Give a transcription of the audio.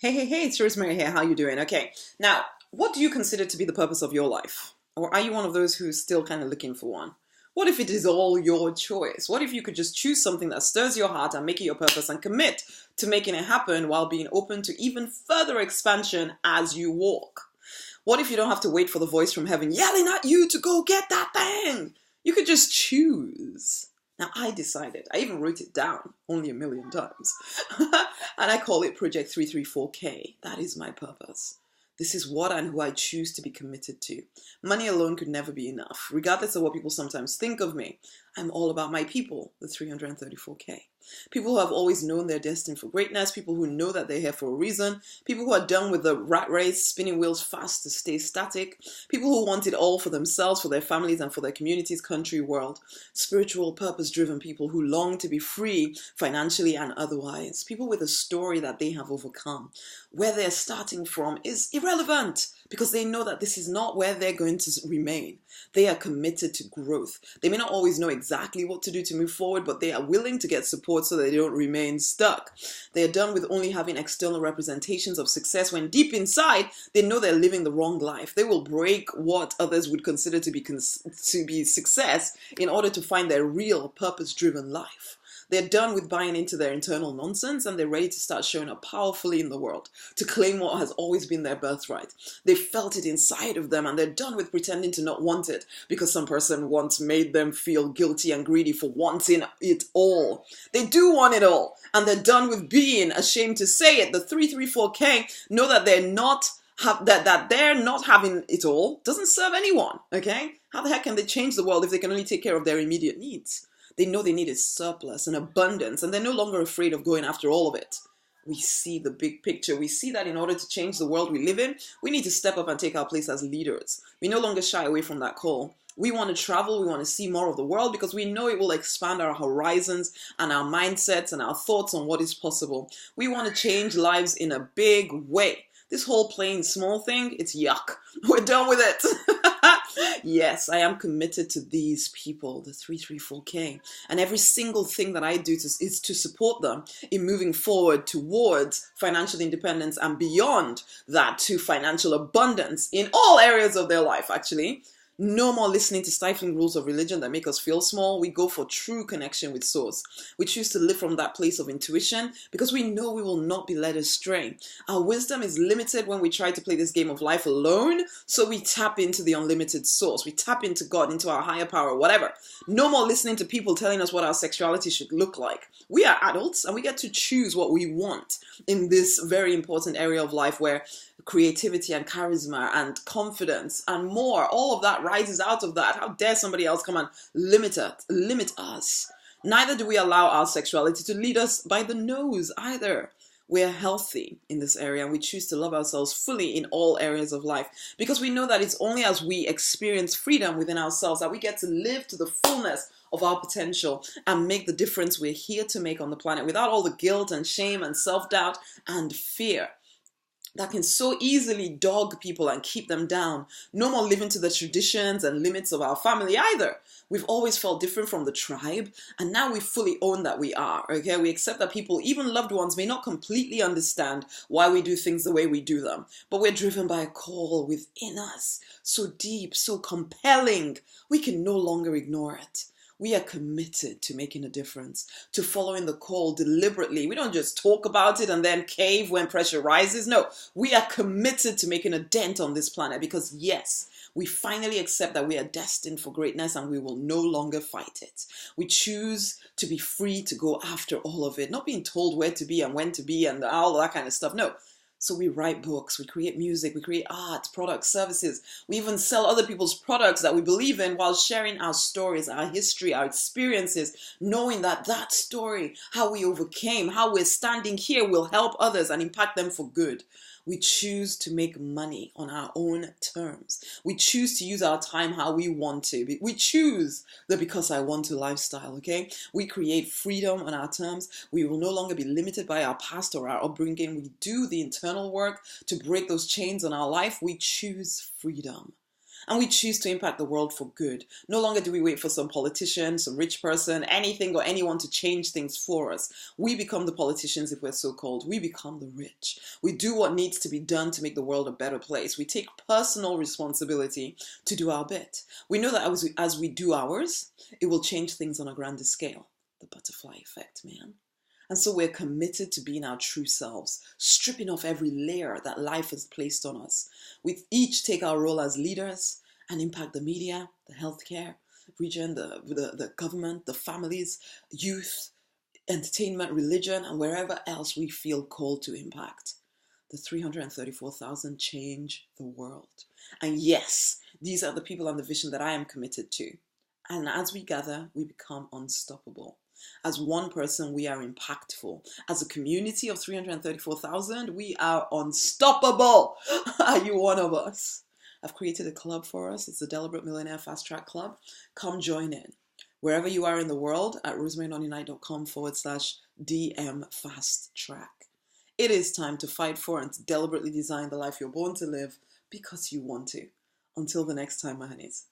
Hey, it's Rosemary here. How you doing? Okay. Now, what do you consider to be the purpose of your life? Or are you one of those who's still kind of looking for one? What if it is all your choice? What if you could just choose something that stirs your heart and make it your purpose and commit to making it happen while being open to even further expansion as you walk? What if you don't have to wait for the voice from heaven yelling at you to go get that thing? You could just choose. Now, I decided, I even wrote it down only a million times, and I call it Project 334K. That is my purpose. This is what and who I choose to be committed to. Money alone could never be enough, regardless of what people sometimes think of me. I'm all about my people, the 334K. People who have always known they're destined for greatness, people who know that they're here for a reason, people who are done with the rat race, spinning wheels fast to stay static, people who want it all for themselves, for their families, and for their communities, country, world. Spiritual, purpose-driven people who long to be free financially and otherwise. People with a story that they have overcome. Where they're starting from is irrelevant because they know that this is not where they're going to remain. They are committed to growth. They may not always know exactly what to do to move forward, but they are willing to get support so they don't remain stuck. They are done with only having external representations of success when deep inside they know they're living the wrong life. They will break what others would consider to be success in order to find their real purpose-driven life. They're done with buying into their internal nonsense and they're ready to start showing up powerfully in the world, to claim what has always been their birthright. They felt it inside of them and they're done with pretending to not want it because some person once made them feel guilty and greedy for wanting it all. They do want it all and they're done with being ashamed to say it. The 334K know that they're not that they're not having it all doesn't serve anyone, okay? How the heck can they change the world if they can only take care of their immediate needs? They know they need a surplus, an abundance, and they're no longer afraid of going after all of it. We see the big picture. We see that in order to change the world we live in, we need to step up and take our place as leaders. We no longer shy away from that call. We want to travel, we want to see more of the world because we know it will expand our horizons and our mindsets and our thoughts on what is possible. We want to change lives in a big way. This whole playing small thing, it's yuck. We're done with it. Yes, I am committed to these people, the 334K. And every single thing that I do is to support them in moving forward towards financial independence and beyond that to financial abundance in all areas of their life, actually. No more listening to stifling rules of religion that make us feel small. We go for true connection with Source. We choose to live from that place of intuition because we know we will not be led astray. Our wisdom is limited when we try to play this game of life alone, so we tap into the unlimited Source. We tap into God, into our higher power, whatever. No more listening to people telling us what our sexuality should look like. We are adults and we get to choose what we want in this very important area of life where creativity and charisma and confidence and more, all of that rises out of that. How dare somebody else come and limit us? Neither do we allow our sexuality to lead us by the nose either. We're healthy in this area and we choose to love ourselves fully in all areas of life because we know that it's only as we experience freedom within ourselves that we get to live to the fullness of our potential and make the difference we're here to make on the planet without all the guilt and shame and self-doubt and fear that can so easily dog people and keep them down. No more living to the traditions and limits of our family either. We've always felt different from the tribe, and now we fully own that we are, okay? We accept that people, even loved ones, may not completely understand why we do things the way we do them, but we're driven by a call within us, so deep, so compelling, we can no longer ignore it. We are committed to making a difference, to following the call deliberately. We don't just talk about it and then cave when pressure rises. No, we are committed to making a dent on this planet because yes, we finally accept that we are destined for greatness and we will no longer fight it. We choose to be free to go after all of it, not being told where to be and when to be and all that kind of stuff. No. So we write books, we create music, we create art, products, services. We even sell other people's products that we believe in while sharing our stories, our history, our experiences, knowing that that story, how we overcame, how we're standing here will help others and impact them for good. We choose to make money on our own terms. We choose to use our time how we want to. We choose the because I want to lifestyle, okay? We create freedom on our terms. We will no longer be limited by our past or our upbringing. We do the internal work to break those chains on our life. We choose freedom. And we choose to impact the world for good. No longer do we wait for some politician, some rich person, anything or anyone to change things for us. We become the politicians if we're so called. We become the rich. We do what needs to be done to make the world a better place. We take personal responsibility to do our bit. We know that as we do ours, it will change things on a grander scale. The butterfly effect, man. And so we're committed to being our true selves, stripping off every layer that life has placed on us. We each take our role as leaders and impact the media, the healthcare region, the government, the families, youth, entertainment, religion, and wherever else we feel called to impact. The 334,000 change the world. And yes, these are the people and the vision that I am committed to. And as we gather, we become unstoppable. As one person, we are impactful. As a community of 334,000, we are unstoppable. Are you one of us? I've created a club for us. It's the Deliberate Millionaire Fast Track Club. Come join in. Wherever you are in the world, at rosemarynonnyknight.com/DM Fast Track. It is time to fight for and to deliberately design the life you're born to live because you want to. Until the next time, my honeys.